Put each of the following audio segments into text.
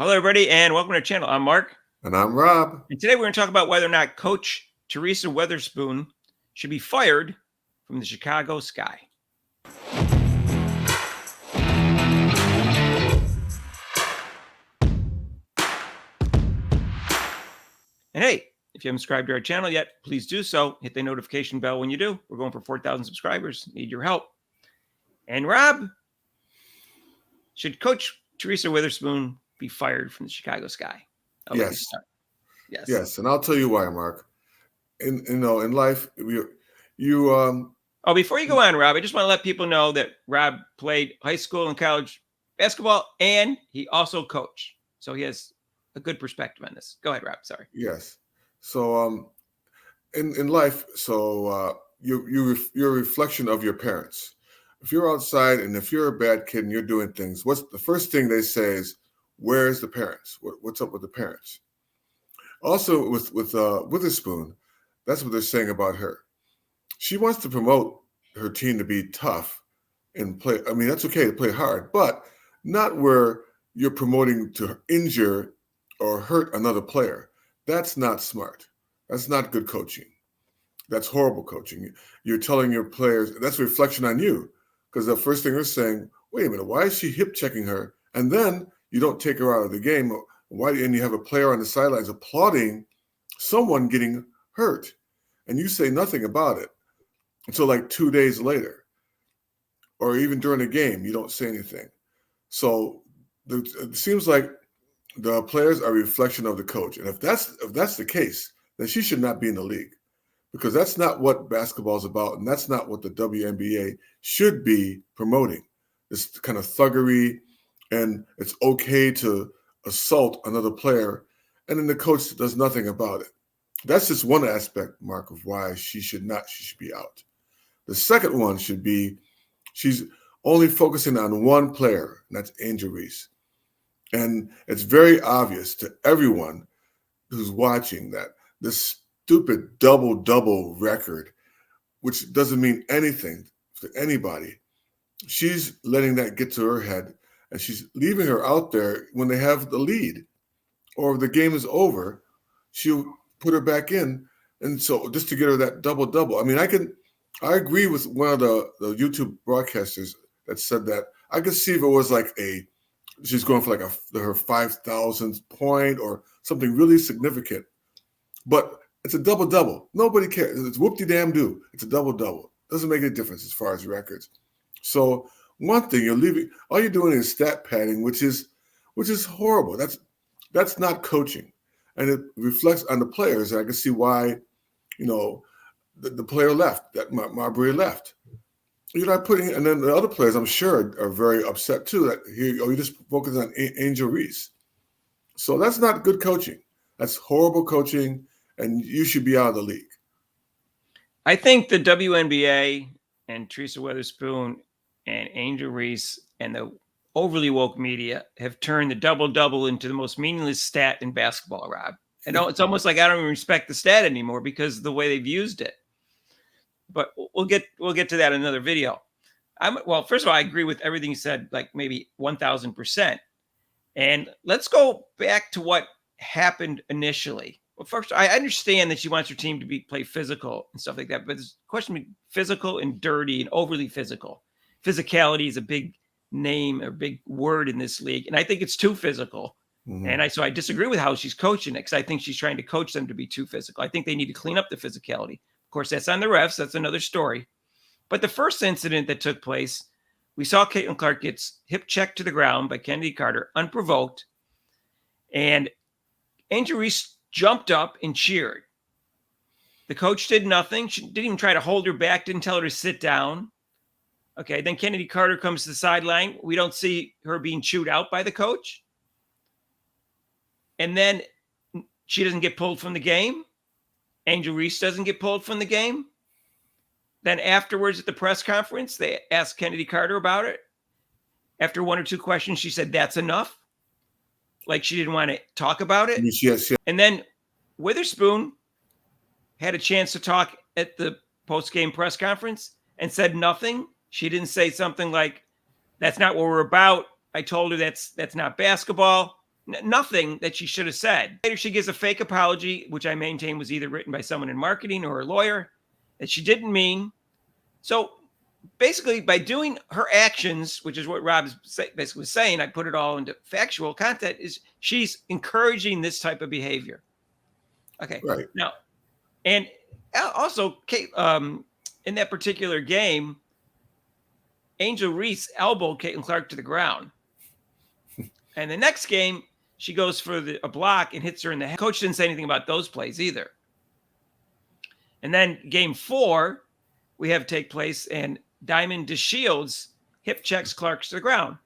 Hello, everybody, and welcome to our channel. I'm Mark. And I'm Rob. And today we're going to talk about whether or not Coach Teresa Weatherspoon should be fired from the Chicago Sky. And hey, if you haven't subscribed to our channel yet, please do so. Hit the notification bell when you do. We're going for 4,000 subscribers. Need your help. And Rob, should Coach Teresa Weatherspoon be fired from the Chicago Sky? Yes. Yes. Yes. And I'll tell you why, Mark. In life, before you go on, Rob, I just want to let people know that Rob played high school and college basketball, and he also coached. So he has a good perspective on this. Go ahead, Rob. Sorry. Yes. So in life, you're a reflection of your parents. If you're outside and if you're a bad kid and you're doing things, what's the first thing they say is, where's the parents? What's up with the parents? Also with Witherspoon, that's what they're saying about her. She wants to promote her team to be tough and play. I mean, that's okay to play hard, but not where you're promoting to injure or hurt another player. That's not smart. That's not good coaching. That's horrible coaching. You're telling your players, that's a reflection on you, because the first thing they're saying, wait a minute, why is she hip checking her? And then you don't take her out of the game. And you have a player on the sidelines applauding someone getting hurt, and you say nothing about it until like 2 days later, or even during a game, you don't say anything. So it seems like the players are a reflection of the coach, and if that's the case, then she should not be in the league, because that's not what basketball is about, and that's not what the WNBA should be promoting. This kind of thuggery, and it's okay to assault another player, and then the coach does nothing about it. That's just one aspect, Mark, of why she should be out. The second one should be she's only focusing on one player, and that's Angel Reese. And it's very obvious to everyone who's watching that this stupid double-double record, which doesn't mean anything to anybody, she's letting that get to her head, and she's leaving her out there when they have the lead, or if the game is over, she'll put her back in. And so just to get her that double-double. I mean, I agree with one of the YouTube broadcasters that said that I could see if it was like she's going for like her 5,000th point or something really significant. But it's a double-double. Nobody cares. It's whoop-de-damn-do. It's a double-double. Doesn't make any difference as far as records. So one thing, all you're doing is stat padding, which is horrible. That's not coaching. And it reflects on the players. And I can see why, the player left, that Marbury left. You're not putting, and then the other players, I'm sure, are very upset too. That you just focus on Angel Reese. So that's not good coaching. That's horrible coaching, and you should be out of the league. I think the WNBA and Teresa Weatherspoon and Angel Reese and the overly woke media have turned the double-double into the most meaningless stat in basketball, Rob. And it's almost like I don't even respect the stat anymore because of the way they've used it. But we'll get to that in another video. First of all, I agree with everything you said, like maybe 1,000%. And let's go back to what happened initially. Well, first, I understand that she wants her team to play physical and stuff like that, but there's a question between physical and dirty and overly physical. Physicality is a big name or big word in this league, and I think it's too physical. Mm-hmm. And so I disagree with how she's coaching it, because I think she's trying to coach them to be too physical. I think they need to clean up the physicality. Of course, that's on the refs. That's another story. But the first incident that took place, we saw Caitlin Clark gets hip checked to the ground by Kennedy Carter, unprovoked, and Angel Reese jumped up and cheered. The coach did nothing. She didn't even try to hold her back, didn't tell her to sit down. Okay, then Kennedy Carter comes to the sideline. We don't see her being chewed out by the coach. And then she doesn't get pulled from the game. Angel Reese doesn't get pulled from the game. Then afterwards at the press conference, they asked Kennedy Carter about it. After one or two questions, she said, that's enough. Like she didn't want to talk about it. Yes. And then Witherspoon had a chance to talk at the post-game press conference and said nothing. She didn't say something like, that's not what we're about. I told her that's not basketball. nothing that she should have said. Later, she gives a fake apology, which I maintain was either written by someone in marketing or a lawyer that she didn't mean. So basically, by doing her actions, which is what Rob basically was saying, I put it all into factual content, is she's encouraging this type of behavior. Okay. Right. Now, and also, Kate, in that particular game, Angel Reese elbowed Caitlin Clark to the ground. And the next game, she goes for a block and hits her in the head. Coach didn't say anything about those plays either. And then game 4, we have take place, and Diamond DeShields hip checks Clark to the ground.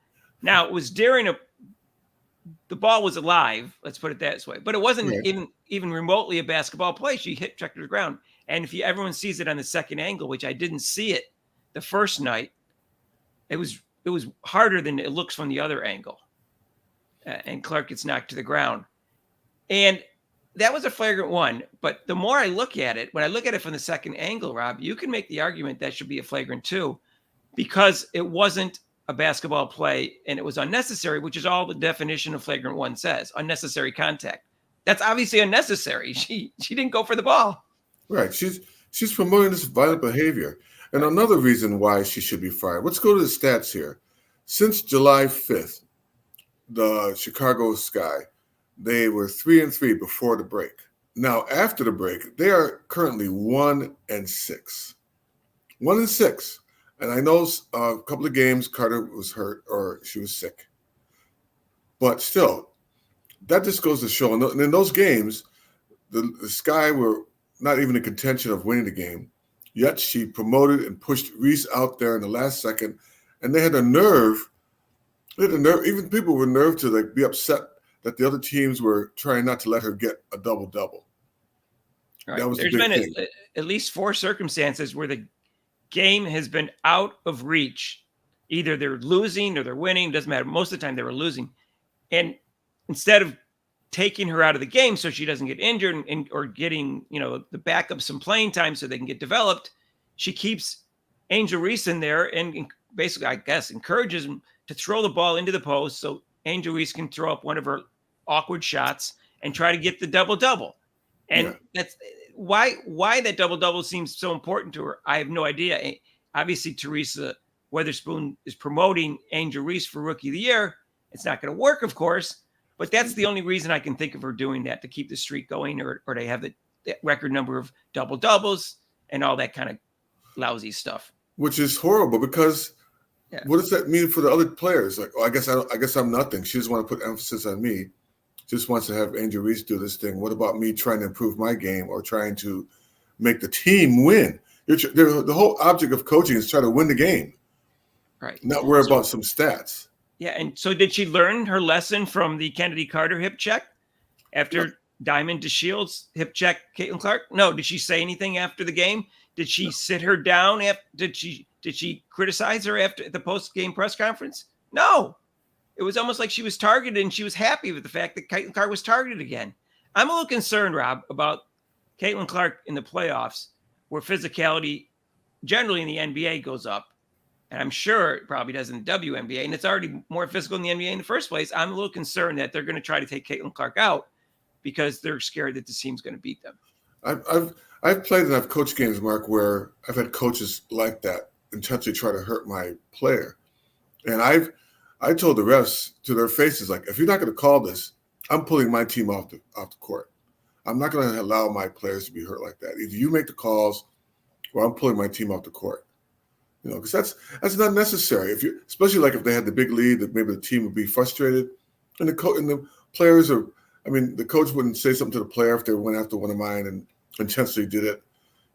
Now, it was during the ball was alive, let's put it that way, but it wasn't even remotely a basketball play. She hip checked to the ground. And if everyone sees it on the second angle, which I didn't see it the first night, it was harder than it looks from the other angle. And Clark gets knocked to the ground. And that was a flagrant one. But the more I look at it, when I look at it from the second angle, Rob, you can make the argument that should be a flagrant 2 because it wasn't a basketball play and it was unnecessary, which is all the definition of flagrant 1 says, unnecessary contact. That's obviously unnecessary. She didn't go for the ball. Right. She's promoting this violent behavior. And another reason why she should be fired. Let's go to the stats here. Since July 5th, the Chicago Sky, they were 3-3 before the break. Now, after the break, they are currently 1-6. 1-6. And I know a couple of games Carter was hurt or she was sick. But still, that just goes to show. And in those games, the Sky were not even in contention of winning the game. Yet she promoted and pushed Reese out there in the last second. And they had a nerve. Even people were nerved to be upset that the other teams were trying not to let her get a double-double. Right. There's been at least 4 circumstances where the game has been out of reach. Either they're losing or they're winning. Doesn't matter. Most of the time they were losing. And instead of taking her out of the game so she doesn't get injured or getting, the backup some playing time so they can get developed, she keeps Angel Reese in there and basically, I guess, encourages him to throw the ball into the post so Angel Reese can throw up one of her awkward shots and try to get the double-double. And that's why that double-double seems so important to her. I have no idea. Obviously, Teresa Weatherspoon is promoting Angel Reese for Rookie of the Year. It's not going to work, of course, but that's the only reason I can think of her doing that, to keep the streak going, or they have the record number of double-doubles and all that kind of lousy stuff. Which is horrible because what does that mean for the other players? Like, I guess I'm nothing. She just want to put emphasis on me. Just wants to have Angel Reese do this thing. What about me trying to improve my game or trying to make the team win? The whole object of coaching is try to win the game, right? Not worry about some stats. Yeah, and so did she learn her lesson from the Kennedy Carter hip check after Diamond DeShields hip check Caitlin Clark? No, did she say anything after the game? Did she sit her down? Did she criticize her after the post-game press conference? No. It was almost like she was targeted, and she was happy with the fact that Caitlin Clark was targeted again. I'm a little concerned, Rob, about Caitlin Clark in the playoffs, where physicality generally in the NBA goes up. And I'm sure it probably does in the WNBA, and it's already more physical in the NBA in the first place. I'm a little concerned that they're going to try to take Caitlin Clark out because they're scared that the team's going to beat them. I've played and I've coached games, Mark, where I've had coaches like that intentionally try to hurt my player. And I told the refs to their faces, like, if you're not going to call this, I'm pulling my team off the court. I'm not going to allow my players to be hurt like that. Either you make the calls or I'm pulling my team off the court. Because that's not necessary. Especially like if they had the big lead, that maybe the team would be frustrated. And the players the coach wouldn't say something to the player if they went after one of mine and intentionally did it.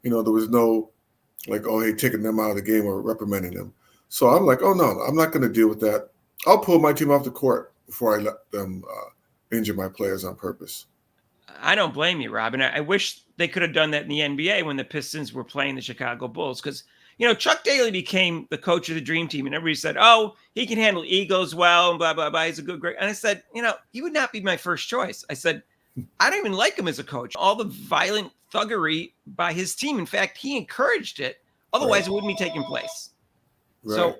There was no like, oh, hey, taking them out of the game or reprimanding them. So I'm like, oh, no, I'm not going to deal with that. I'll pull my team off the court before I let them injure my players on purpose. I don't blame you, Rob. And I wish they could have done that in the NBA when the Pistons were playing the Chicago Bulls. Because, Chuck Daly became the coach of the dream team. And everybody said, oh, he can handle egos well and blah, blah, blah. He's a great. And I said, he would not be my first choice. I said, I don't even like him as a coach. All the violent thuggery by his team. In fact, he encouraged it. Otherwise, It wouldn't be taking place. Right. So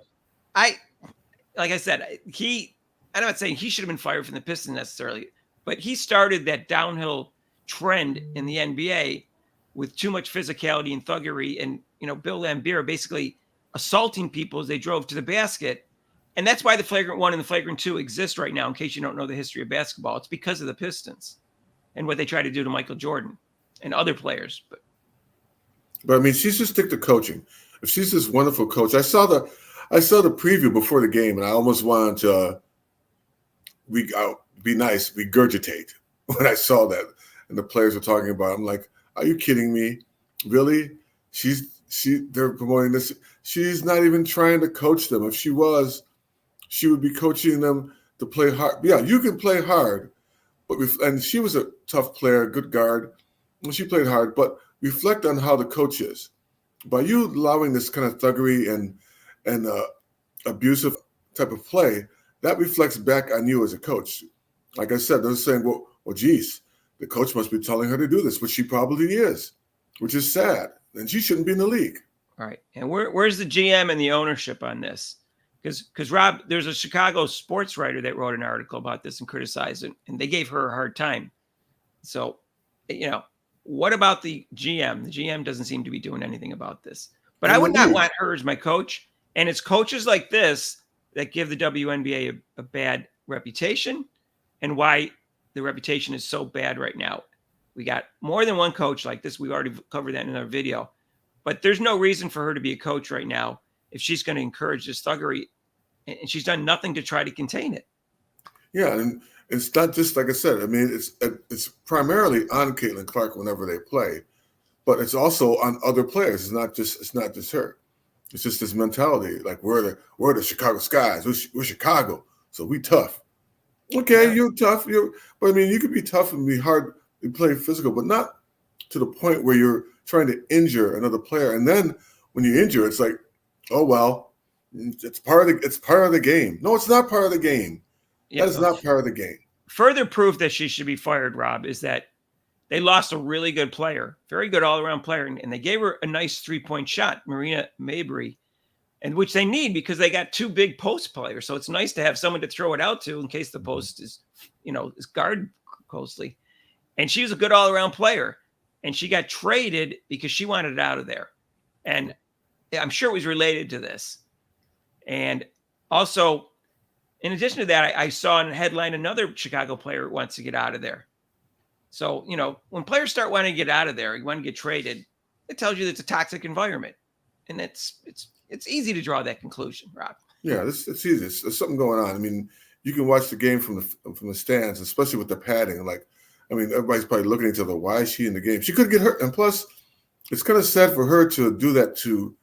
like I said, he I'm not saying he should have been fired from the Pistons necessarily, but he started that downhill trend in the NBA with too much physicality and thuggery, and Bill Laimbeer basically assaulting people as they drove to the basket. And that's why the flagrant 1 and the flagrant 2 exist right now, in case you don't know the history of basketball. It's because of the Pistons and what they tried to do to Michael Jordan and other players. But I mean, she should stick to coaching. If she's this wonderful coach, I saw the preview before the game, and I almost wanted to be nice, regurgitate when I saw that, and the players were talking about it. I'm like, are you kidding me? Really? They're promoting this. She's not even trying to coach them. If she was, she would be coaching them to play hard. Yeah, you can play hard, and she was a tough player, good guard. And she played hard, but reflect on how the coach is. By you allowing this kind of thuggery and abusive type of play, that reflects back on you as a coach. Like I said, they're saying, well, geez, the coach must be telling her to do this, which she probably is, which is sad. And she shouldn't be in the league. All right. And where's the GM and the ownership on this? Because Rob, there's a Chicago sports writer that wrote an article about this and criticized it, and they gave her a hard time. So, what about the GM? The GM doesn't seem to be doing anything about this. But I would not want her as my coach. And it's coaches like this that give the WNBA a bad reputation, and why the reputation is so bad right now. We got more than one coach like this. We've already covered that in our video. But there's no reason for her to be a coach right now if she's going to encourage this thuggery. And she's done nothing to try to contain it. Yeah, and it's not just, like I said, I mean, it's primarily on Caitlin Clark whenever they play, but it's also on other players. It's not just her. It's just this mentality, like we're the Chicago Skies. We're Chicago, so we tough. Okay, yeah. You're tough. But I mean, you could be tough and be hard and play physical, but not to the point where you're trying to injure another player. And then when you injure, it's like, oh well, it's part of the game. No, it's not part of the game. Yeah, that is not part of the game. Further proof that she should be fired, Rob, is that they lost a really good player, very good all-around player, and they gave her a nice three-point shot, Marina Mabrey, and which they need because they got 2 big post players. So it's nice to have someone to throw it out to in case the post is guarded closely. And she was a good all-around player, and she got traded because she wanted out of there. And I'm sure it was related to this. And also, in addition to that, I saw in a headline another Chicago player wants to get out of there. So, when players start wanting to get out of there, you want to get traded, it tells you that it's a toxic environment. And it's easy to draw that conclusion, Rob. Yeah, it's easy. There's something going on. I mean, you can watch the game from the stands, especially with the padding. Like, I mean, everybody's probably looking at each other. Why is she in the game? She could get hurt. And plus, it's kind of sad for her to do that to,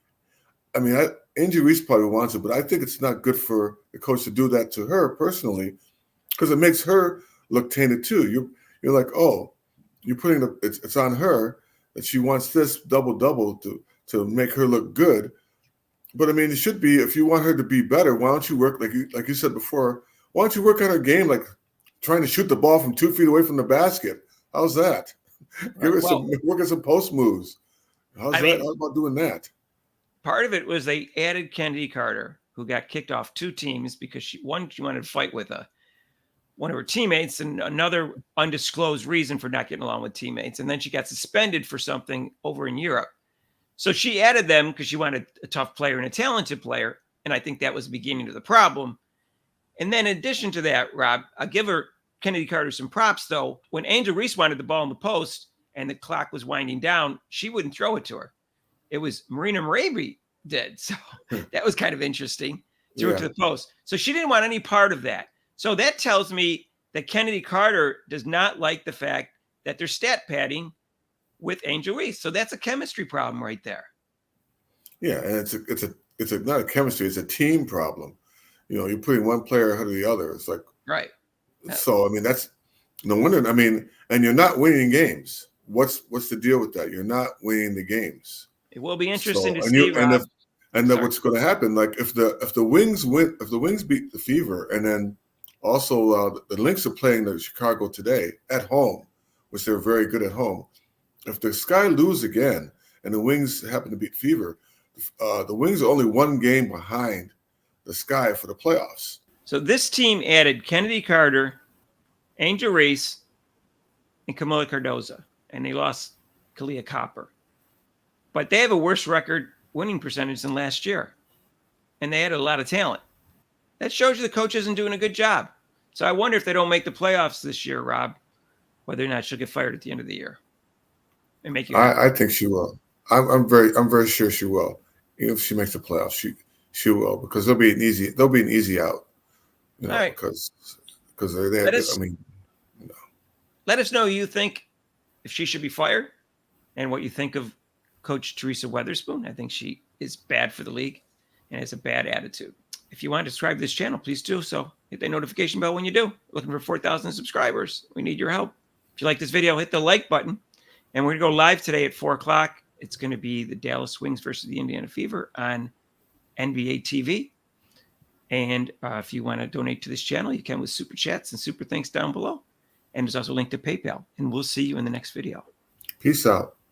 I mean, Angel Reese probably wants it, but I think it's not good for the coach to do that to her personally, because it makes her look tainted too. You're like, oh, you're putting it's on her that she wants this double to make her look good. But I mean, it should be, if you want her to be better, why don't you work like you said before? Why don't you work on her game, like trying to shoot the ball from 2 feet away from the basket? How's that? Give her work on some post moves. How about doing that? Part of it was they added Kennedy Carter, who got kicked off 2 teams because she wanted to fight with one of her teammates, and another undisclosed reason for not getting along with teammates. And then she got suspended for something over in Europe. So she added them because she wanted a tough player and a talented player. And I think that was the beginning of the problem. And then in addition to that, Rob, I'll give her Kennedy Carter some props, though. When Angel Reese wanted the ball in the post and the clock was winding down, she wouldn't throw it to her. It was Marina Mabrey did. So that was kind of interesting. Threw it to the post. So she didn't want any part of that. So that tells me that Kennedy Carter does not like the fact that they're stat padding with Angel Reese. So that's a chemistry problem right there. Yeah, and it's not a chemistry, it's a team problem. You're putting one player ahead of the other. It's like, right. So I mean, that's no wonder. I mean, and you're not winning games. What's the deal with that? You're not winning the games. It will be interesting to see. And then what's going to happen? Like if the Wings beat the Fever, and then also the Lynx are playing the Chicago today at home, which they're very good at home. If the Sky lose again and the Wings happen to beat Fever, the Wings are only 1 game behind the Sky for the playoffs. So this team added Kennedy Carter, Angel Reese, and Camila Cardoza, and they lost Kalia Copper. But they have a worse record winning percentage than last year, and they had a lot of talent. That shows you the coach isn't doing a good job. So I wonder if they don't make the playoffs this year, Rob, whether or not she'll get fired at the end of the year and make you happy. I think she will. I'm very sure she will. Even if she makes the playoffs, she will, because they'll be an easy out. You All know, right. because they Let have, us I mean, let us know who you think if she should be fired and what you think of Coach Teresa Weatherspoon. I think she is bad for the league and has a bad attitude. If you want to subscribe to this channel, please do so. Hit that notification bell when you do. Looking for 4,000 subscribers. We need your help. If you like this video, hit the like button. And we're going to go live today at 4 o'clock. It's going to be the Dallas Wings versus the Indiana Fever on NBA TV. And if you want to donate to this channel, you can with super chats and super thanks down below. And there's also a link to PayPal. And we'll see you in the next video. peace out.